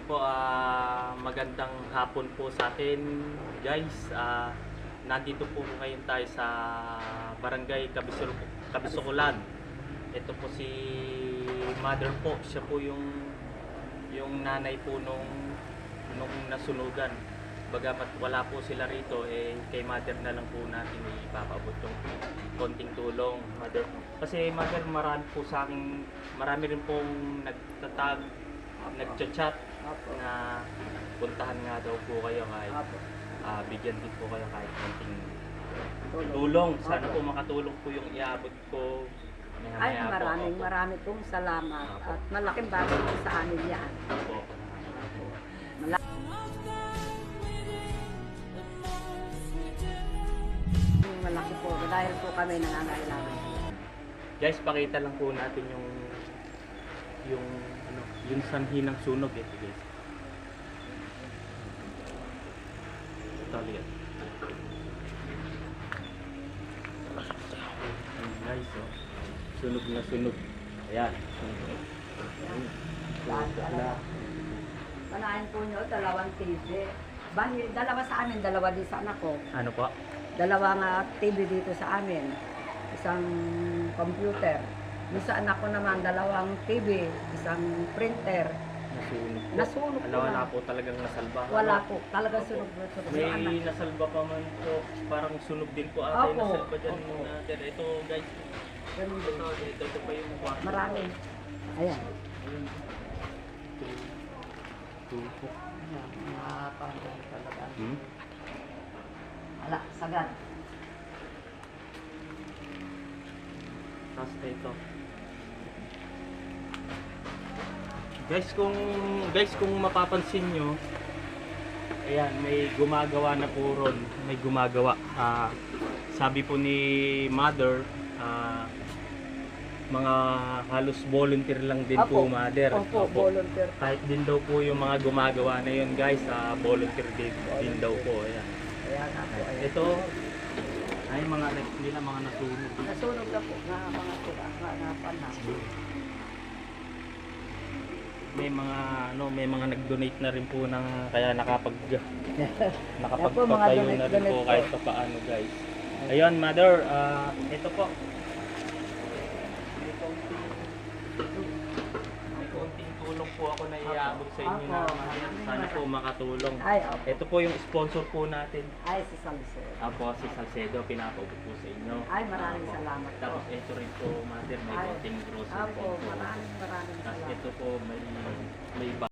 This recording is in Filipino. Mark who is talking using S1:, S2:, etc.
S1: po, magandang hapon po sa atin guys. Nandito po ngayon tayo sa Barangay Cabisucolan. Ito po si Mother po, siya po yung nanay po nung nasunugan. Bagamat wala po sila rito, kay Mother na lang po natin ipapaabot yung konting tulong, Mother. Kasi Mother, marami rin pong nagchat na puntahan nga daw po kayo kahit bigyan din po kayo kahit konting tulong. Sana po makatulong po yung iabot ko.
S2: Ay, marami pong salamat at malaking bagay po sa amin yan. Malaki po dahil po kami nangangailangan.
S1: Guys, pakita lang po natin yung sanhi ng sunog ito guys. Ito lihat. Guys, oh. Sunog na sunog. Ayan.
S2: Panahin po nyo, dalawang TV. Dalawa sa amin, dalawa din sa anak ko.
S1: Ano po?
S2: Dalawang TV dito sa amin. Isang computer. Yung sa anak ko naman, dalawang TV, isang printer.
S1: Nasunog po.
S2: Nasunog po
S1: Wala
S2: na.
S1: po talagang nasalba.
S2: Wala po. Talagang sunog.
S1: May nasalba pa man po. Parang sunog din po ata yung
S2: Opo.
S1: nasalba dyan. Ito guys.
S2: Ganun din.
S1: Ito pa yung kwarto.
S2: Marami. Ayan.
S1: Ayun. Tupo.
S2: Ayan. Nakapagod talaga. Wala, sagad.
S1: Tapos ito. Guys, kung mapapansin nyo, ayan, may gumagawa na po ron. May gumagawa. Sabi po ni Mother, mga halos volunteer lang din po, Mother.
S2: Opo, volunteer.
S1: Kahit din daw po yung mga gumagawa na yun, guys, volunteer din daw po. Ayan.
S2: Ayan nga po. Ayan.
S1: Ito, ay mga nasunog.
S2: Nasunog na po na mga tira.
S1: May mga nag-donate na rin po ng kaya nakapagpatayo
S2: donate
S1: na rin po
S2: po.
S1: kahit pa paano, guys. Ayun, Mother, ito po. May konting tulong po ako na iabot sa inyo na sana po makatulong.
S2: Ay, opo.
S1: Ito po yung sponsor po natin.
S2: Ay, si Salcedo.
S1: Ako si Salcedo, pinapaubot po sa inyo.
S2: Ay, maraming salamat po.
S1: Tapos ito rin po, Mother, may
S2: Ay,
S1: konting grocery
S2: Opo,
S1: po.
S2: maraming
S1: Tapos
S2: salamat.
S1: ito po, may